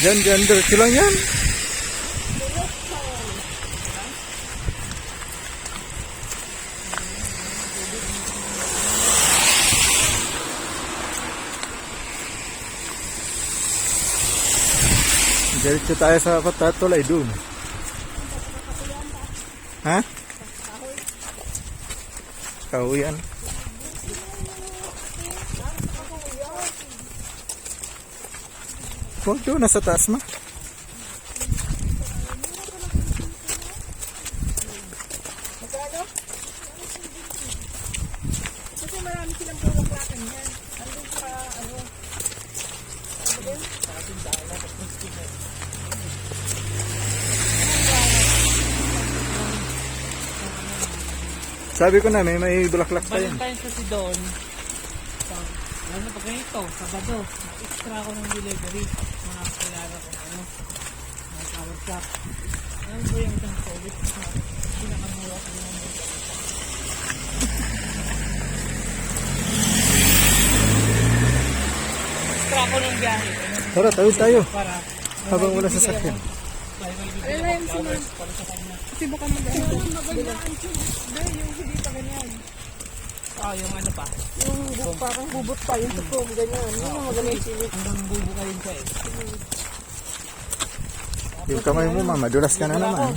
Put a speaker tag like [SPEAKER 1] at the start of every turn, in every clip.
[SPEAKER 1] Diyan, diretso lang yan. Diretso tayo sa Patatulay dun. Ha? Kahuyan. Oh, doon nasa taas ma.
[SPEAKER 2] Kasi marami silang bulaklakan yan. Andun sa ano.
[SPEAKER 1] Sabi ko na may bulaklak pa yan.
[SPEAKER 3] Valentine's kasi doon. Ano pag ganito, Sabado, extra ako ng delivery. Mga kilala ko ano, mga flower shop. Ano ba yung isang solid? Pinakamura ko naman. Extra ako ng biyahe.
[SPEAKER 1] Tara, tawid tayo.
[SPEAKER 3] Para
[SPEAKER 1] Habang wala sasakyan.
[SPEAKER 2] Ano na yung sunod? Kasi baka magandaan siya. Dahil yung hindi pa ganyan.
[SPEAKER 3] Yung ano pa?
[SPEAKER 2] Yung parang bubot pa, yung tukom, ganyan. Yun yung maganda yung silip.
[SPEAKER 3] Hanggang bubo ka rin siya eh.
[SPEAKER 1] Yung kamay mo ma, madulas ka na naman.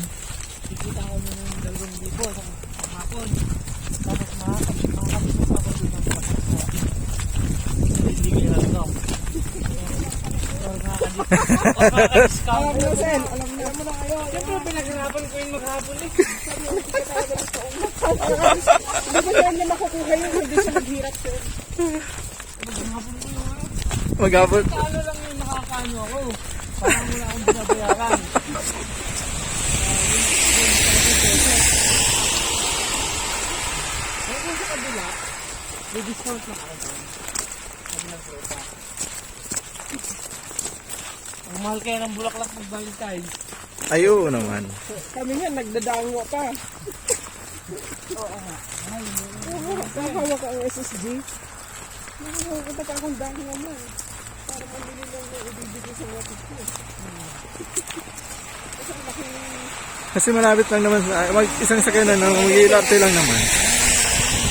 [SPEAKER 3] Kikita ko muna ng 2,000 sa hapon. Tapos makakabit mo sa ako din ng pakas ko. Hindi kayo lang daw. Or makakadiscount.
[SPEAKER 2] Alam mo, Sen. Alam mo na kayo.
[SPEAKER 3] Siyempre, pinaghirapan ko yung maghapon eh.
[SPEAKER 2] Hindi ba saan na makukuha yun? Hindi siya maghirap, Sen.
[SPEAKER 3] Maghapon ko yung ano.
[SPEAKER 1] Maghapon.
[SPEAKER 3] Kalo lang yung nakakaano ako. Parang wala akong binabayaran. Kaya kung sa kabila, may discount na ako doon. Kabilang sopa. Ang mahal kaya ng bulaklak ng Valentine's.
[SPEAKER 1] Ayo naman.
[SPEAKER 2] Kami nga, nagdadango pa.
[SPEAKER 3] Oo nga.
[SPEAKER 2] Nakahawak ang SSG. Nakahawak akong dango naman. Para pambili lang na ibibigay sa watis ko. Kasi laki
[SPEAKER 1] Kasi malapit lang naman sa isang sakyan na mag-iilarte lang naman.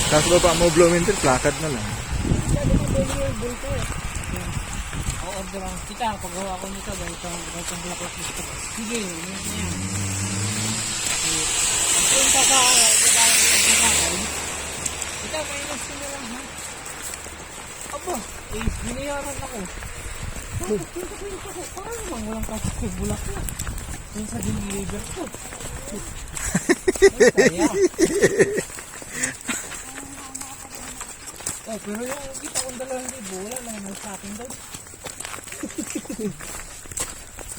[SPEAKER 1] Tapos baba mo Bloomington, plakad na lang.
[SPEAKER 2] sabi ko pwede yung bulto.
[SPEAKER 3] O-order ang kita. Paggawa ko nito, ganitong bulaklak gusto ko. Sige, yun na yan. Ang punta ka, kagaya yung kakain. Ito, minus ko na lang ha. Aba, binayaran ako. Parang bang walang kasok yung bulaklak. Yung sa deliver ko. Ay, kaya. Oh, pero yung kita kong 2,000, wala lang naman sa akin daw.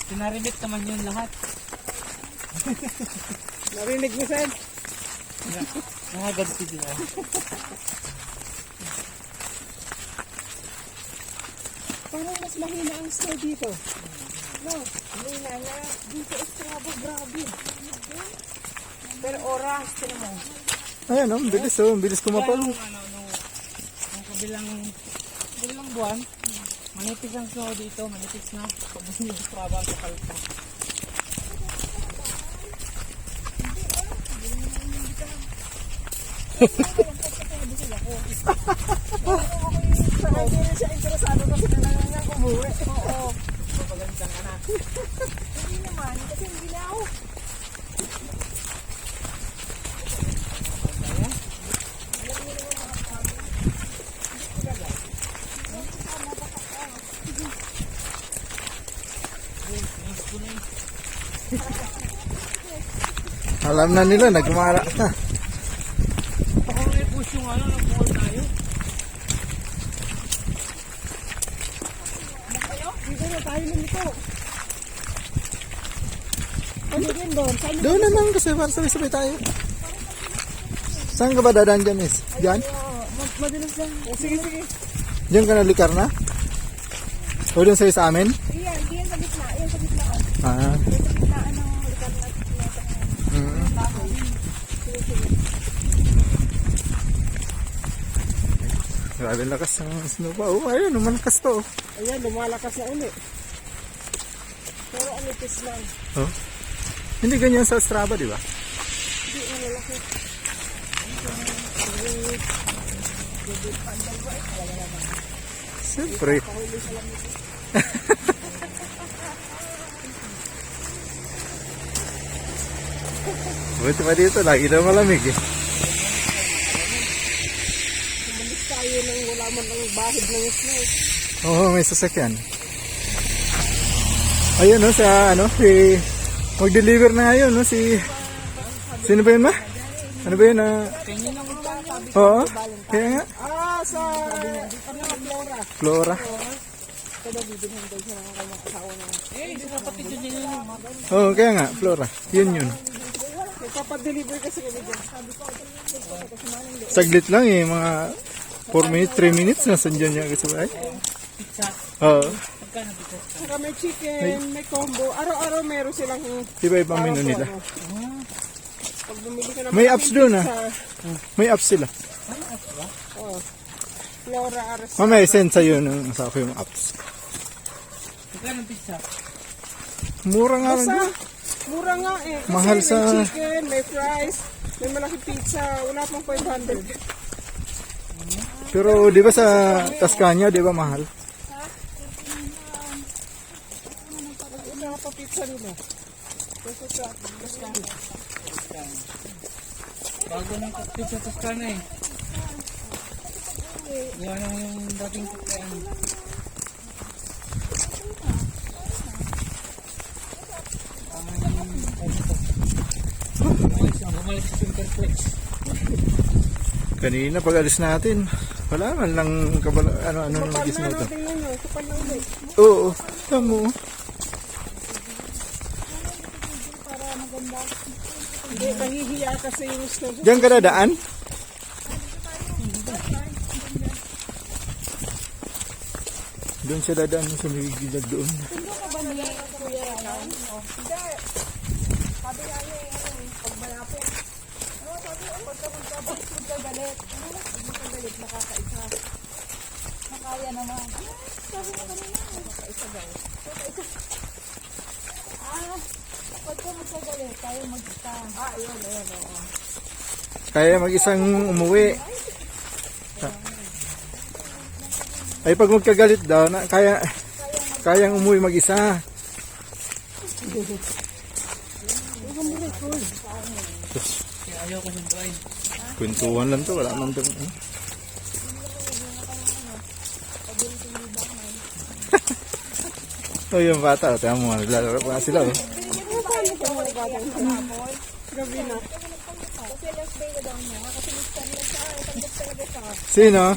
[SPEAKER 3] Pinarimit naman yun lahat.
[SPEAKER 2] Narinig mo, Sen?
[SPEAKER 3] Nakaganti din ako.
[SPEAKER 2] Parang mas mahina ang snow dito. No, mahina na. Dito estrabo, grabe. Pero oras, tinan mo.
[SPEAKER 1] Ayan oh, bilis kumapal.
[SPEAKER 3] Nung kabilang buwan, manipis ang snow dito, manipis na. Pag hindi traba sa kalpa.
[SPEAKER 2] Saka hindi rin siya interesado kasi kailangan niyang umuwi. Oo.
[SPEAKER 3] Papagandang ka na.
[SPEAKER 2] Hindi naman, kasi hindi na ako.
[SPEAKER 1] Alam na nila, nagmara na.
[SPEAKER 3] Baka may push yung ano, nag-mall tayo.
[SPEAKER 2] Dito na tayo nito. Ano din doon? Saan
[SPEAKER 1] Doon na lang kasi para sabay-sabay tayo. Saan ka ba dadaan dyan, miss? Diyan?
[SPEAKER 2] madalas lang. O, sige, sige.
[SPEAKER 1] Diyan ka nalikar na? O dun sa'yo sa amin?
[SPEAKER 2] Iyan, diyan sa gitna. Iyan sa gitna.
[SPEAKER 1] Ah.
[SPEAKER 2] Diyan sa gitnaan ng lugar na
[SPEAKER 1] Mm.
[SPEAKER 2] bahay.
[SPEAKER 1] Grabe lakas ng snow pa. Oh, ayun, lumalakas to. Oh.
[SPEAKER 2] Ayan, lumalakas na uli. Pero anipis lang.
[SPEAKER 1] Oh. Hindi ganyan sa Strava, di ba?
[SPEAKER 2] Hindi, malalaki.
[SPEAKER 1] Siyempre. Buti pa dito, lagi daw malamig eh.
[SPEAKER 2] Umalis tayo nang wala man ang bahid ng snow.
[SPEAKER 1] Oo, may sasakyan. Ayun no, sa ano, si mag-deliver na ngayon no, si sino ba yun ma? Ano ba yun? Oo, kaya nga.
[SPEAKER 2] Ah, sa Flora.
[SPEAKER 1] Flora.
[SPEAKER 2] Kada bibigyan daw siya ng kanyang asawa na.
[SPEAKER 3] Hindi kapatid yun yun yung
[SPEAKER 1] Oo, kaya nga, Flora. Yun yun.
[SPEAKER 2] Nagpapadeliver kasi kami dyan. Sabi ko,
[SPEAKER 1] Saglit lang eh, mga 4 minutes, 3 minutes na sandyan niya kasi ba?
[SPEAKER 3] pizza.
[SPEAKER 1] Oo.
[SPEAKER 3] Magkano pizza?
[SPEAKER 2] saka may chicken, may combo. Araw-araw meron silang
[SPEAKER 1] Iba-ibang menu
[SPEAKER 2] araw po,
[SPEAKER 1] nila.
[SPEAKER 2] ano. Pag bumili ka ng
[SPEAKER 1] May apps doon ah.
[SPEAKER 2] sa
[SPEAKER 1] May apps sila.
[SPEAKER 2] Flora Aras.
[SPEAKER 1] Mamaya send sa'yo ng asawa ko yung apps.
[SPEAKER 3] Magkano pizza?
[SPEAKER 1] Mura nga lang
[SPEAKER 2] Basta,
[SPEAKER 1] doon.
[SPEAKER 2] mura nga eh. Kasi
[SPEAKER 1] Mahal
[SPEAKER 2] may
[SPEAKER 1] sa-
[SPEAKER 2] chicken, may fries, may malaki pizza. Wala pang 500.
[SPEAKER 1] Pero di ba sa Tascania, di ba mahal?
[SPEAKER 2] Wala pa pizza nila. Kasi sa Toscana.
[SPEAKER 3] Bago ng pizza Toscana eh. Yan yung dating kakain. Bumalik sa Superflex.
[SPEAKER 1] Kanina pag alis natin, wala man lang ano nang nagis na ito.
[SPEAKER 2] Tingnan nyo, kapal na ulit.
[SPEAKER 1] Oo, tamo.
[SPEAKER 2] Hindi, mahihiya kasi yung snow.
[SPEAKER 1] Diyan ka dadaan? Doon siya dadaan sa may gilid doon. Kaya mag-isang umuwi. Ay pag magkagalit daw, kayang umuwi mag-isa.
[SPEAKER 3] Kaya ayaw ko siyang try.
[SPEAKER 1] Kwentuhan lang to, wala man doon. Oh, yung bata, tayo mo, naglalaro pa sila. Oh.
[SPEAKER 2] Gabi na.
[SPEAKER 1] Sino?